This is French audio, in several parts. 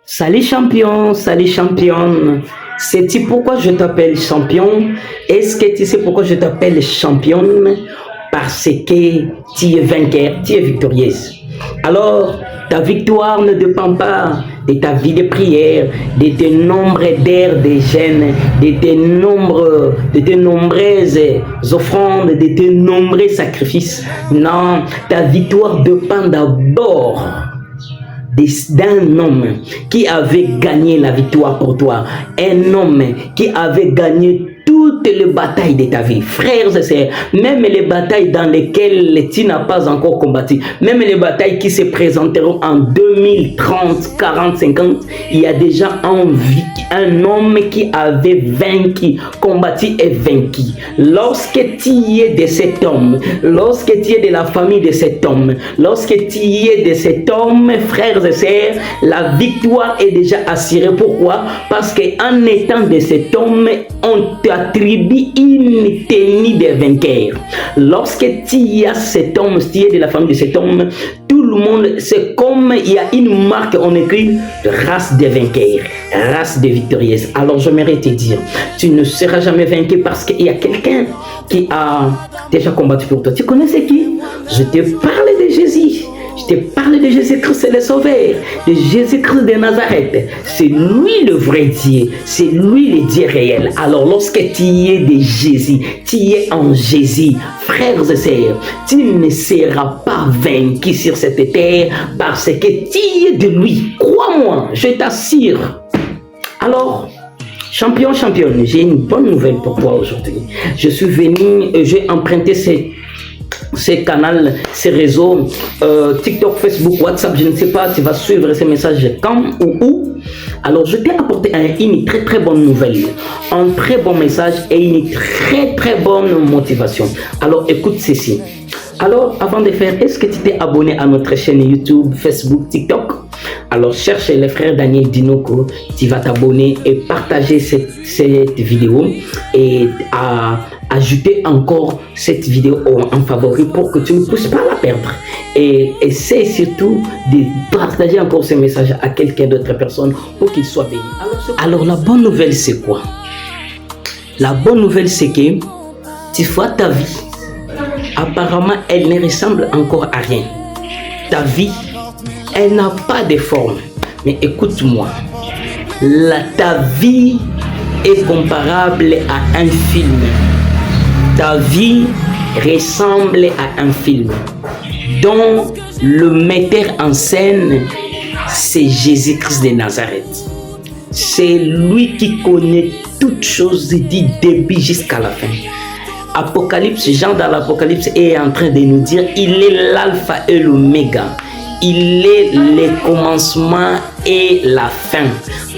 Salut champion, salut championne. Sais-tu pourquoi je t'appelle champion? Est-ce que tu sais pourquoi je t'appelle championne? Parce que tu es vainqueur, tu es victorieuse. Alors, ta victoire ne dépend pas de ta vie de prière, de tes nombres d'heures de jeûne, de tes nombreuses offrandes, de tes nombreux sacrifices. Non, ta victoire dépend d'abord d'un homme qui avait gagné la victoire pour toi, un homme qui avait gagné toutes les batailles de ta vie, frères et sœurs, même les batailles dans lesquelles tu n'as pas encore combattu, même les batailles qui se présenteront en 2030, 40, 50, il y a déjà un homme qui avait vaincu, combattu et vaincu. Lorsque tu es de cet homme, lorsque tu es de la famille de cet homme, lorsque tu es de cet homme, frères et sœurs, la victoire est déjà assurée. Pourquoi? Parce qu'en étant de cet homme, on t'attribue une tenue de vainqueur. Lorsque tu as cet homme, si tu es de la famille de cet homme, tout le monde, c'est comme il y a une marque, on écrit race de vainqueurs, race de victorieuses. Alors j'aimerais te dire, tu ne seras jamais vaincu parce qu'il y a quelqu'un qui a déjà combattu pour toi. Tu connais c'est qui? Je te parle de Jésus. Je te parle de Jésus-Christ le Sauveur, de Jésus-Christ de Nazareth. C'est lui le vrai Dieu, c'est lui le Dieu réel. Alors lorsque tu es de Jésus, tu es en Jésus, frères et sœurs, tu ne seras pas vaincu sur cette terre parce que tu es de lui. Crois-moi, je t'assure. Alors, champion, championne, j'ai une bonne nouvelle pour toi aujourd'hui. Je suis venu, j'ai emprunté ces canaux, ces réseaux, TikTok, Facebook, WhatsApp, je ne sais pas, tu vas suivre ces messages quand ou où. Alors, je t'ai apporté une très très bonne nouvelle, un très bon message et une très très bonne motivation. Alors, écoute ceci. Alors, avant de faire, est-ce que tu t'es abonné à notre chaîne YouTube, Facebook, TikTok? Alors, cherche les frères Daniel Dinoko, tu vas t'abonner et partager cette vidéo et ajouter encore cette vidéo en favori pour que tu ne puisses pas la perdre. Et essaie surtout de partager encore ce message à quelqu'un d'autre personne pour qu'il soit béni. Alors, la bonne nouvelle, c'est quoi? La bonne nouvelle, c'est que tu vois ta vie. Apparemment, elle ne ressemble encore à rien. Ta vie, elle n'a pas de forme. Mais écoute-moi, ta vie est comparable à un film. Ta vie ressemble à un film dont le metteur en scène, c'est Jésus-Christ de Nazareth. C'est lui qui connaît toutes choses du début jusqu'à la fin. Apocalypse, Jean dans l'Apocalypse est en train de nous dire, il est l'alpha et l'oméga. Il est le commencement et la fin.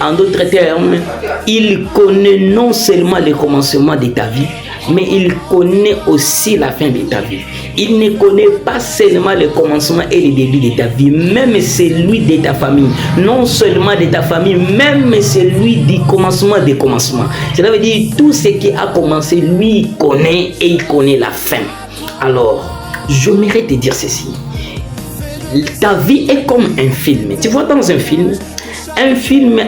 En d'autres termes, il connaît non seulement le commencement de ta vie, mais il connaît aussi la fin de ta vie. Il ne connaît pas seulement le commencement et le début de ta vie, même celui de ta famille. Non seulement de ta famille, même celui du commencement des commencements. Cela veut dire tout ce qui a commencé, lui, il connaît et il connaît la fin. Alors, j'aimerais te dire ceci. Ta vie est comme un film. Tu vois dans un film,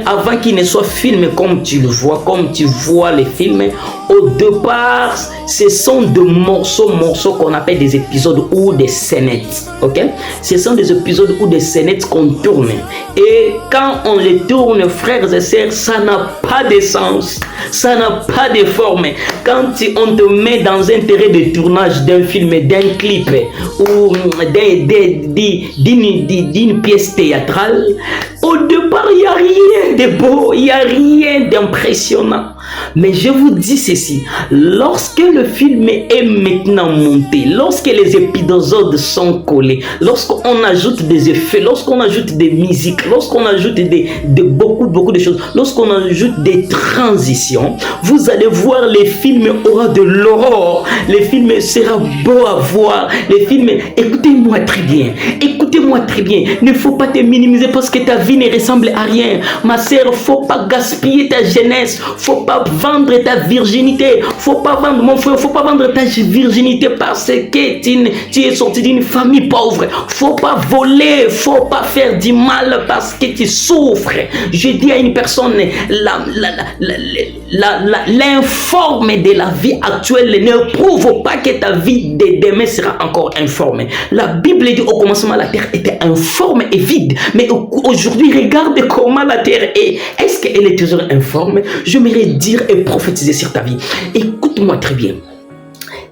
avant qu'il ne soit film comme tu le vois, comme tu vois les films, au départ, ce sont des morceaux qu'on appelle des épisodes ou des scénettes. Ok? Ce sont des épisodes ou des scénettes qu'on tourne. Et quand on les tourne, frères et sœurs, ça n'a pas de sens. Ça n'a pas de forme. Quand on te met dans un terrain de tournage d'un film, d'un clip ou d'une pièce théâtrale, au départ, il n'y a rien de beau, il n'y a rien d'impressionnant. Mais je vous dis ceci, lorsque le film est maintenant monté, lorsque les épisodes sont collés, lorsqu'on ajoute des effets, lorsqu'on ajoute des musiques, lorsqu'on ajoute beaucoup de choses, lorsqu'on ajoute des transitions, vous allez voir, les films aura de l'aurore, les films sera beau à voir, les films, écoutez-moi très bien, ne faut pas te minimiser parce que ta vie ne ressemble à rien. Ma sœur, faut pas gaspiller ta jeunesse, faut pas pas vendre ta virginité. Faut pas vendre, mon frère, faut pas vendre ta virginité parce que tu es sorti d'une famille pauvre. Faut pas voler, faut pas faire du mal parce que tu souffres. Je dis à une personne, l'informe de la vie actuelle ne prouve pas que ta vie de demain sera encore informe. La Bible dit au commencement la terre était informe et vide, mais aujourd'hui regarde comment la terre est. Est-ce qu'elle est toujours informe? J'aimerais dire et prophétiser sur ta vie. Écoute-moi très bien.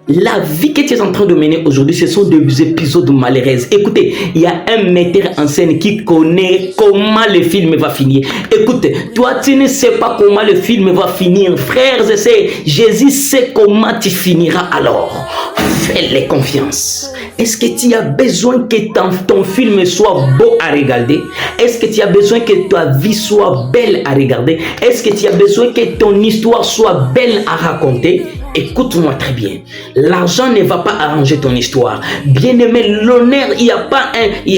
La vie que tu es en train de mener aujourd'hui, ce sont des épisodes malheureux. Écoutez, il y a un metteur en scène qui connaît comment le film va finir. Écoute, toi tu ne sais pas comment le film va finir. Frères et sœurs, Jésus sait comment tu finiras alors. Fais-les confiance. Est-ce que tu as besoin que ton film soit beau à regarder? Est-ce que tu as besoin que ta vie soit belle à regarder? Est-ce que tu as besoin que ton histoire soit belle à raconter? Écoute-moi très bien. L'argent ne va pas arranger ton histoire. Bien-aimé, l'honneur, il n'y a pas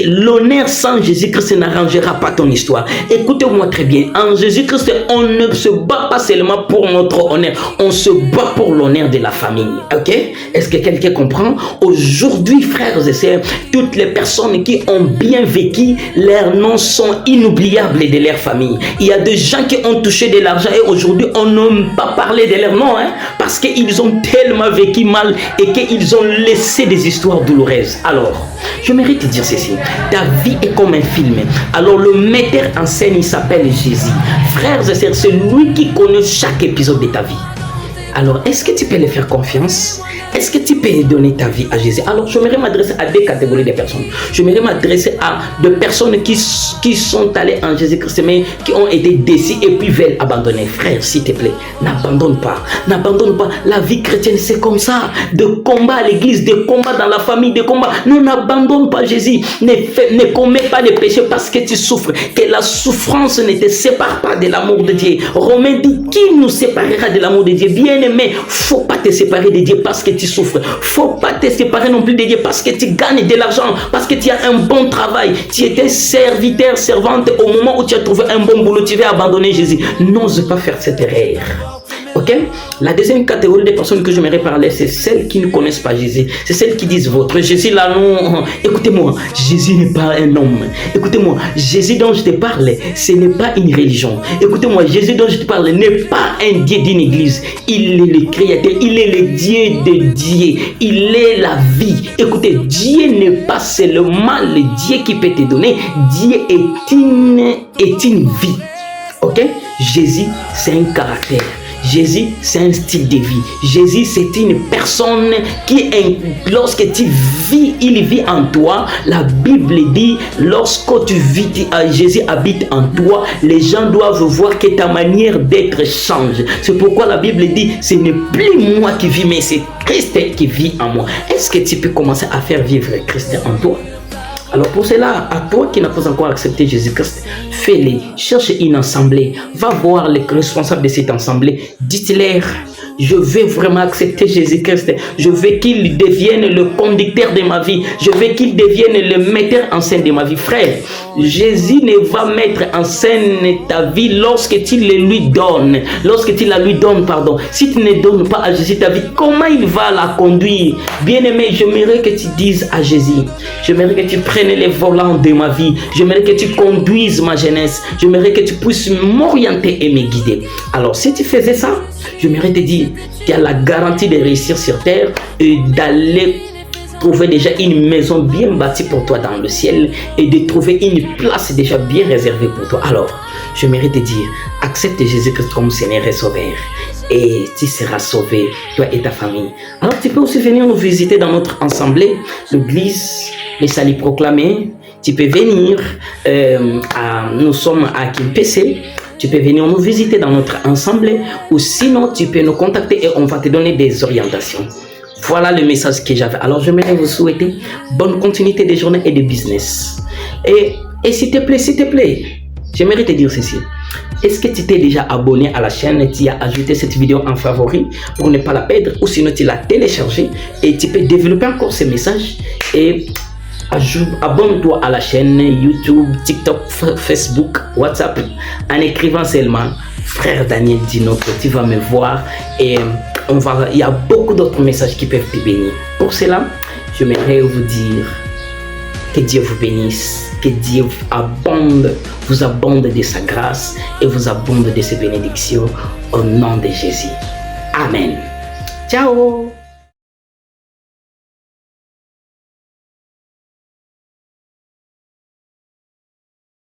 l'honneur sans Jésus-Christ n'arrangera pas ton histoire. Écoutez-moi très bien. En Jésus-Christ, on ne se bat pas seulement pour notre honneur. On se bat pour l'honneur de la famille. Ok? Est-ce que quelqu'un comprend? Aujourd'hui, frères et sœurs, toutes les personnes qui ont bien vécu, leurs noms sont inoubliables de leur famille. Il y a des gens qui ont touché de l'argent et aujourd'hui, on n'aime pas parler de leur nom, parce qu'ils ont tellement vécu mal et qu'ils ont laissé des histoires douloureuses. Alors, j'aimerais te dire ceci. Ta vie est comme un film. Alors, le metteur en scène, il s'appelle Jésus. Frères et sœurs, c'est lui qui connaît chaque épisode de ta vie. Alors, est-ce que tu peux lui faire confiance? Est-ce que tu peux donner ta vie à Jésus? Alors, j'aimerais m'adresser à deux catégories de personnes. J'aimerais m'adresser à des personnes qui sont allées en Jésus-Christ, mais qui ont été déçues et puis veulent abandonner. Frère, s'il te plaît, n'abandonne pas. N'abandonne pas. La vie chrétienne, c'est comme ça. De combat à l'église, de combat dans la famille, de combat. Non, n'abandonne pas Jésus. Ne commets pas les péchés parce que tu souffres. Que la souffrance ne te sépare pas de l'amour de Dieu. Romains dit, qui nous séparera de l'amour de Dieu? Bien-aimé, faut pas te séparer de Dieu parce que tu souffres. Faut pas te séparer non plus de Dieu parce que tu gagnes de l'argent, parce que tu as un bon travail. Tu étais serviteur, servante, au moment où tu as trouvé un bon boulot, tu vas abandonner Jésus. N'ose pas faire cette erreur. Ok? La deuxième catégorie de personnes que j'aimerais parler, c'est celles qui ne connaissent pas Jésus. C'est celles qui disent votre Jésus là, non. Écoutez-moi, Jésus n'est pas un homme. Écoutez-moi, Jésus dont je te parle, ce n'est pas une religion. Écoutez-moi, Jésus dont je te parle n'est pas un Dieu d'une église. Il est le créateur, il est le Dieu de Dieu. Il est la vie. Écoutez, Dieu n'est pas seulement le Dieu qui peut te donner. Dieu est une vie. Ok? Jésus, c'est un caractère. Jésus, c'est un style de vie. Jésus, c'est une personne qui, lorsque tu vis, il vit en toi. La Bible dit, lorsque tu vis, Jésus habite en toi, les gens doivent voir que ta manière d'être change. C'est pourquoi la Bible dit, ce n'est plus moi qui vis, mais c'est Christ qui vit en moi. Est-ce que tu peux commencer à faire vivre Christ en toi? Alors pour cela, à toi qui n'as pas encore accepté Jésus-Christ, fais-le, cherche une assemblée, va voir les responsables de cette assemblée, dites-leur, je veux vraiment accepter Jésus-Christ, je veux qu'il devienne le conducteur de ma vie, je veux qu'il devienne le metteur en scène de ma vie. Frère, Jésus ne va mettre en scène ta vie lorsque tu le lui donnes, lorsque tu la lui donnes, pardon. Si tu ne donnes pas à Jésus ta vie, comment il va la conduire? Bien-aimé, j'aimerais que tu dises à Jésus, j'aimerais que tu prennes les volants de ma vie, j'aimerais que tu conduises ma jeunesse, j'aimerais que tu puisses m'orienter et me guider. Alors si tu faisais ça, j'aimerais te dire, tu as la garantie de réussir sur terre et d'aller trouver déjà une maison bien bâtie pour toi dans le ciel et de trouver une place déjà bien réservée pour toi. Alors, j'aimerais te dire, accepte Jésus-Christ comme Seigneur et Sauveur et tu seras sauvé, toi et ta famille. Alors, tu peux aussi venir nous visiter dans notre assemblée, l'église, les saluts proclamés. Tu peux venir, nous sommes à Kimpese. Tu peux venir nous visiter dans notre assemblée ou sinon tu peux nous contacter et on va te donner des orientations. Voilà le message que j'avais. Alors j'aimerais vous souhaiter bonne continuité de journée et de business. Et s'il te plaît, j'aimerais te dire ceci. Est-ce que tu t'es déjà abonné à la chaîne? Tu as ajouté cette vidéo en favori pour ne pas la perdre ou sinon tu l'as téléchargée et tu peux développer encore ce message et abonne-toi à la chaîne YouTube, TikTok, Facebook, WhatsApp en écrivant seulement frère Daniel Dinoco, tu vas me voir et il y a beaucoup d'autres messages qui peuvent te bénir. Pour cela, j'aimerais vous dire que Dieu vous bénisse, que Dieu vous abonde de sa grâce et vous abonde de ses bénédictions au nom de Jésus. Amen. Ciao.